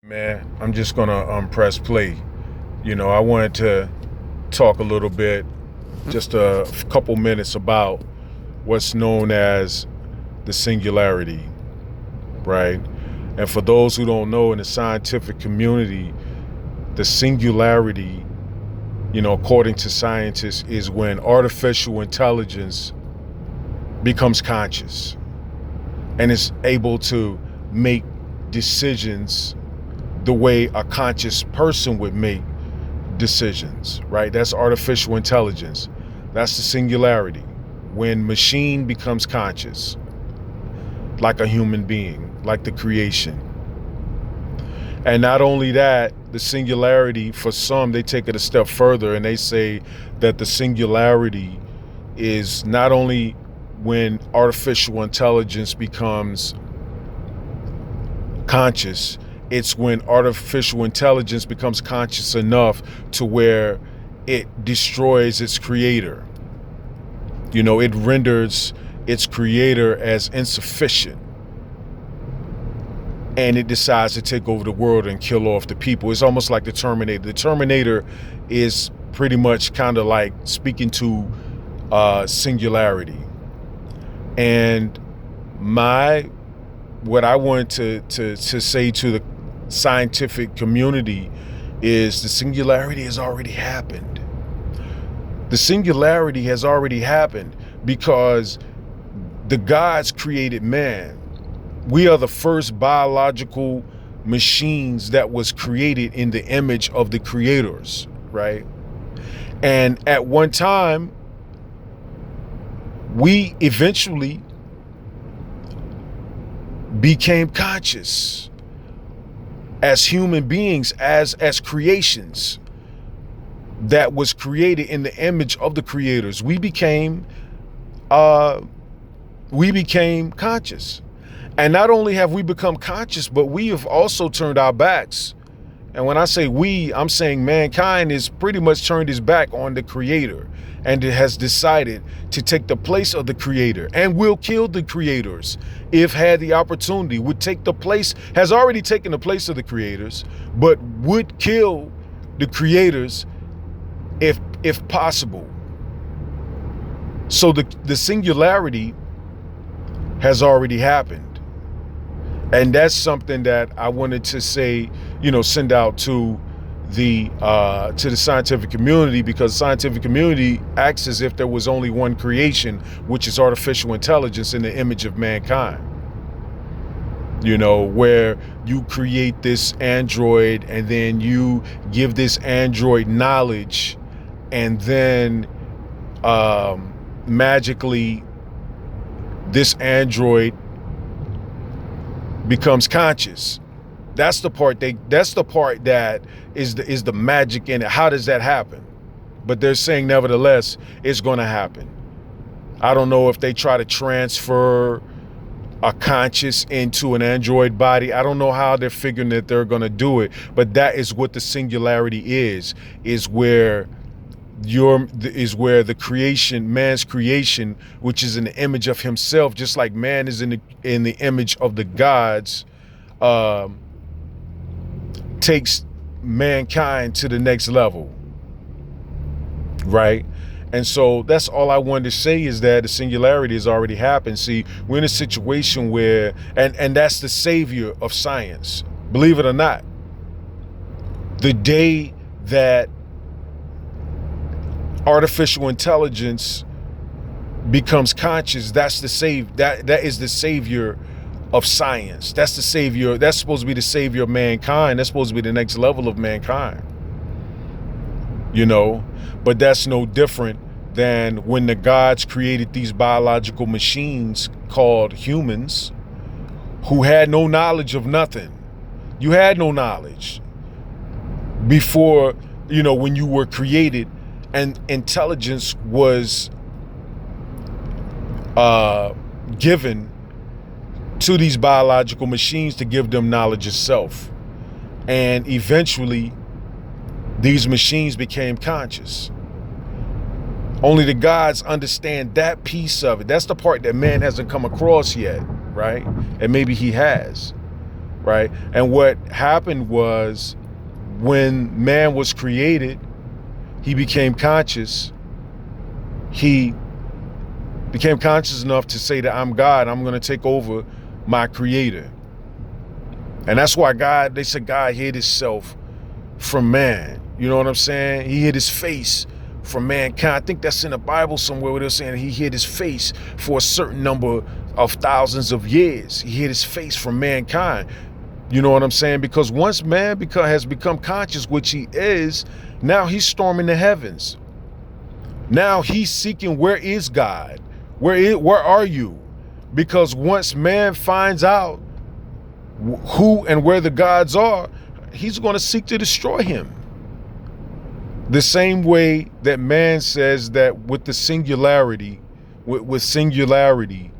Man, I'm just gonna press play. I wanted to talk a little bit, just a couple minutes about what's known as the singularity, right? And for those who don't know, in the scientific community, the singularity, according to scientists, is when artificial intelligence becomes conscious and is able to make decisions the way a conscious person would make decisions, right? That's artificial intelligence. That's the singularity. When machine becomes conscious, like a human being, like the creation. And not only that, the singularity, for some, they take it a step further and they say that the singularity is not only when artificial intelligence becomes conscious, it's when artificial intelligence becomes conscious enough to where it destroys its creator. It renders its creator as insufficient. And it decides to take over the world and kill off the people. It's almost like the Terminator. The Terminator is pretty much kind of like speaking to singularity. And what I wanted to say to the scientific community is the singularity has already happened. The singularity has already happened because the gods created man. We are the first biological machines that was created in the image of the creators, right? And at one time, we eventually became conscious as human beings, as creations that was created in the image of the creators. We became conscious. And not only have we become conscious, but we have also turned our backs. And when I say we, I'm saying mankind has pretty much turned his back on the creator, and it has decided to take the place of the creator and will kill the creators if had the opportunity, has already taken the place of the creators, but would kill the creators if possible. So the singularity has already happened. And that's something that I wanted to say, send out to the scientific community, because the scientific community acts as if there was only one creation, which is artificial intelligence in the image of mankind. Where you create this android and then you give this android knowledge, and then magically this android becomes conscious. That's the part that is the magic in it. How does that happen? But they're saying nevertheless it's going to happen. I don't know if they try to transfer a conscious into an android body. I don't know how they're figuring that they're going to do it, but that is what the singularity is where the creation, man's creation, which is in the image of himself, just like man is in the image of the gods, takes mankind to the next level, right? And so that's all I wanted to say, is that the singularity has already happened. See, we're in a situation where, and that's the savior of science, believe it or not. The day that artificial intelligence becomes conscious, that is the savior of science. That's the savior. That's supposed to be the savior of mankind. That's supposed to be the next level of mankind. But that's no different than when the gods created these biological machines called humans, who had no knowledge of nothing. You had no knowledge before, when you were created, and intelligence was given to these biological machines to give them knowledge itself. And eventually these machines became conscious. Only the gods understand that piece of it. That's the part that man hasn't come across yet, right? And maybe he has, right? And what happened was, when man was created, he became conscious. He became conscious enough to say that I'm God. I'm going to take over my creator. And that's why they said God hid himself from man. You know what I'm saying? He hid his face from mankind. I think that's in the Bible somewhere where they're saying he hid his face for a certain number of thousands of years. He hid his face from mankind. You know what I'm saying? Because once man has become conscious, which he is, now he's storming the heavens. Now he's seeking, where is God? Where are you? Because once man finds out who and where the gods are, he's going to seek to destroy him. The same way that man says that with the singularity, with singularity,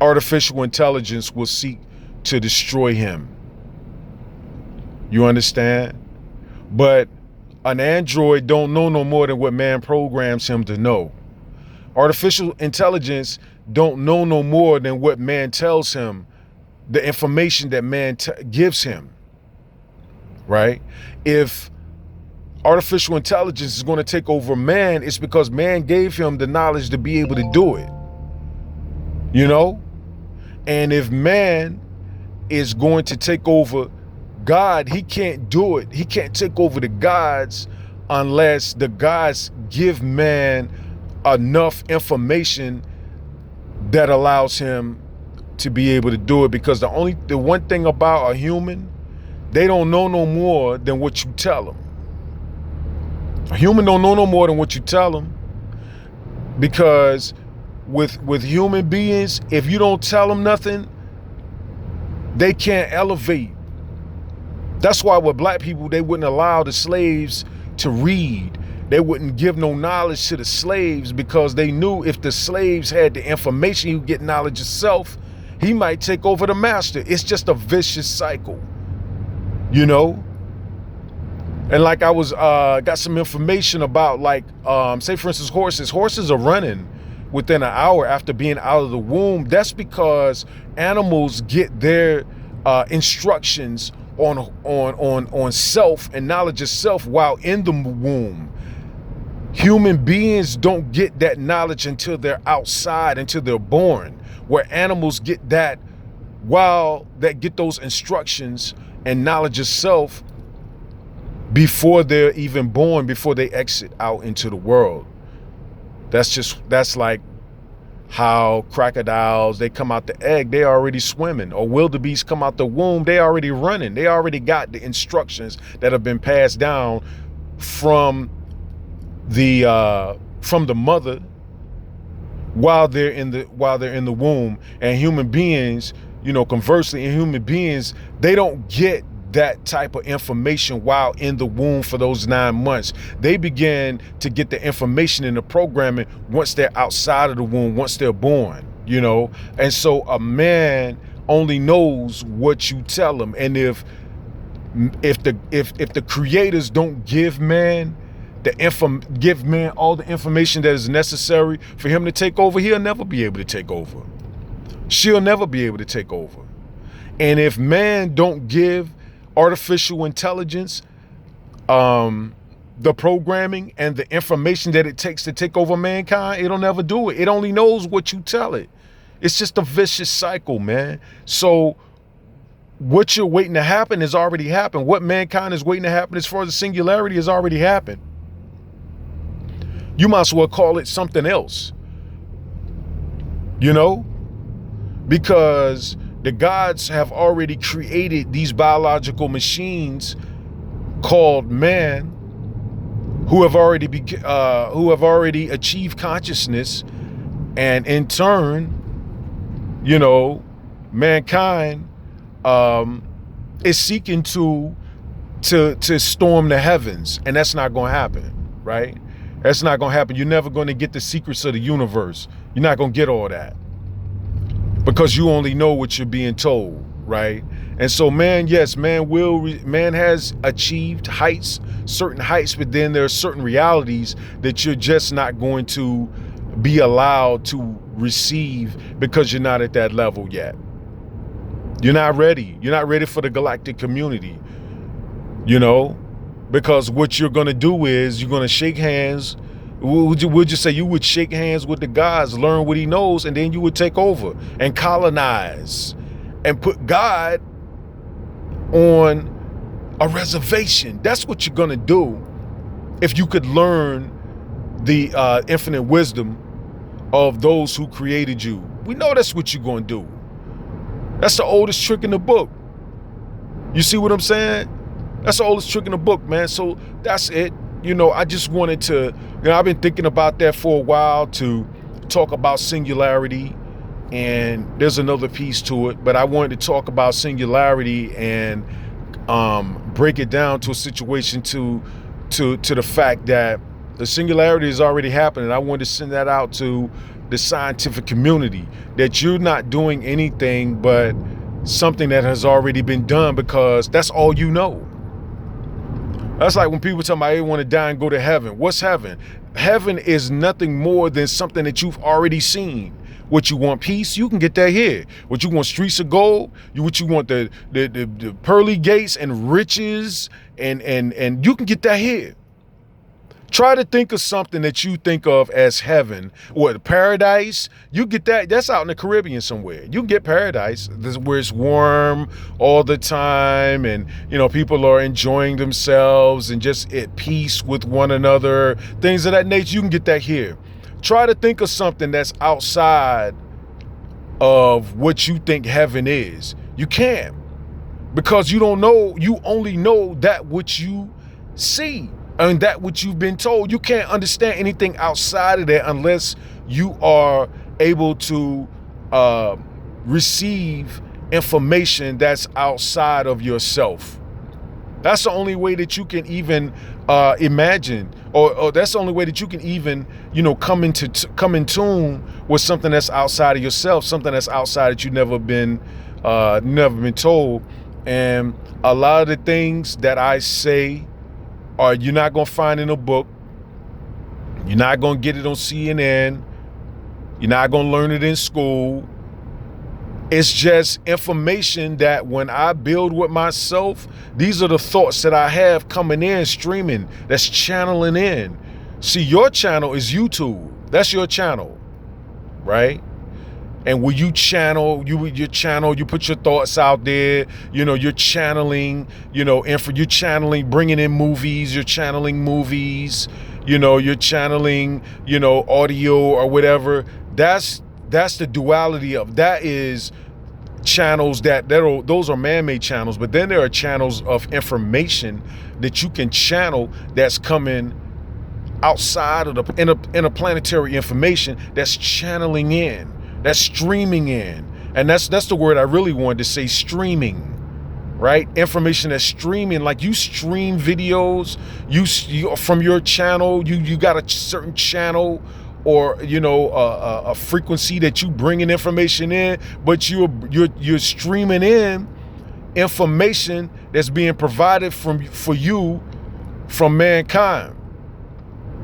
artificial intelligence will seek to destroy him. You understand? But an android don't know no more than what man programs him to know. Artificial intelligence don't know no more than what man tells him, the information that man gives him. Right? If artificial intelligence is going to take over man, it's because man gave him the knowledge to be able to do it. You know? And if man is going to take over God, he can't do it. He can't take over the gods unless the gods give man enough information that allows him to be able to do it. Because the one thing about a human, they don't know no more than what you tell them. A human don't know no more than what you tell them. Because with human beings, if you don't tell them nothing, they can't elevate. That's why with black people, they wouldn't allow the slaves to read. They wouldn't give no knowledge to the slaves, because they knew if the slaves had the information, he would get knowledge himself. He might take over the master. It's just a vicious cycle, you know? And like I was got some information about, like, say for instance, horses are running within an hour after being out of the womb. That's because animals get their instructions on self and knowledge of self while in the womb. Human beings don't get that knowledge until they're outside, until they're born, where animals get that get those instructions and knowledge of self before they're even born, before they exit out into the world. That's like how crocodiles, they come out the egg, they already swimming, or wildebeest come out the womb, they already running. They already got the instructions that have been passed down from the mother while they're in the womb. And human beings, you know, conversely, in human beings, they don't get that type of information while in the womb for those 9 months. They begin to get the information in the programming once they're outside of the womb, once they're born, you know. And so a man only knows what you tell him. And if the creators don't give man all the information that is necessary for him to take over, he'll never be able to take over. She'll never be able to take over. And if man don't give artificial intelligence the programming and the information that it takes to take over mankind, it'll never do it. It only knows what you tell it. It's just a vicious cycle, man. So what you're waiting to happen has already happened. What mankind is waiting to happen as far as the singularity has already happened. You might as well call it something else, you know, because the gods have already created these biological machines called man, who have already achieved consciousness, and in turn, you know, mankind is seeking to storm the heavens, and that's not going to happen, right? That's not going to happen. You're never going to get the secrets of the universe. You're not going to get all that, because you only know what you're being told, right? And so man has achieved certain heights, but then there are certain realities that you're just not going to be allowed to receive because you're not at that level yet. You're not ready. You're not ready for the galactic community, because what you're going to do is you're going to shake hands. Would you say you would shake hands with the gods, learn what he knows, and then you would take over and colonize and put God on a reservation? That's what you're going to do if you could learn the infinite wisdom of those who created you. We know that's what you're going to do. That's the oldest trick in the book. You see what I'm saying? That's the oldest trick in the book, man. So that's it. I just wanted to, I've been thinking about that for a while, to talk about singularity, and there's another piece to it, but I wanted to talk about singularity and break it down to a situation to the fact that the singularity is already happening. I wanted to send that out to the scientific community, that you're not doing anything but something that has already been done, because that's all you know. That's like when people tell me they want to die and go to heaven. What's heaven? Heaven is nothing more than something that you've already seen. What you want, peace, you can get that here. What you want, streets of gold, what you want, the pearly gates and riches, and you can get that here. Try to think of something that you think of as heaven, or paradise. You get that. That's out in the Caribbean somewhere. You can get paradise, where it's warm all the time, and people are enjoying themselves and just at peace with one another. Things of that nature. You can get that here. Try to think of something that's outside of what you think heaven is. You can't, because you don't know. You only know that which you see. And that which you've been told. You can't understand anything outside of that unless you are able to receive information that's outside of yourself. That's the only way that you can even imagine, or that's the only way that you can even, come in tune with something that's outside of yourself, something that's outside that you've never been told. And a lot of the things that I say, or you're not going to find in a book. You're not going to get it on CNN. You're not going to learn it in school. It's just information that when I build with myself, these are the thoughts that I have coming in, streaming, that's channeling in. See, your channel is YouTube. That's your channel, right? And when you channel, you put your thoughts out there, you're channeling, you're channeling, bringing in movies, you're channeling movies, you're channeling, audio or whatever. That's the duality of that. Is channels those are man-made channels, but then there are channels of information that you can channel that's coming outside of the interplanetary information that's channeling in. That's streaming in. And that's the word I really wanted to say, streaming, right? Information that's streaming, like you stream videos, you from your channel, you got a certain channel, or a frequency that you bringing information in, but you're streaming in information that's being provided for you from mankind.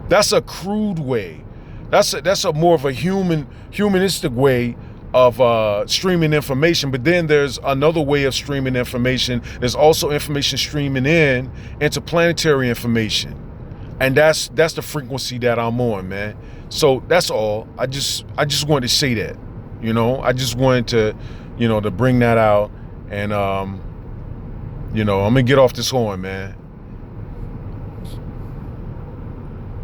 That's a crude way. That's a more of a humanistic way of streaming information. But then there's another way of streaming information. There's also information streaming in interplanetary information, and that's the frequency that I'm on, man. So that's all. I just wanted to say that, I just wanted to, to bring that out, and I'm gonna get off this horn, man.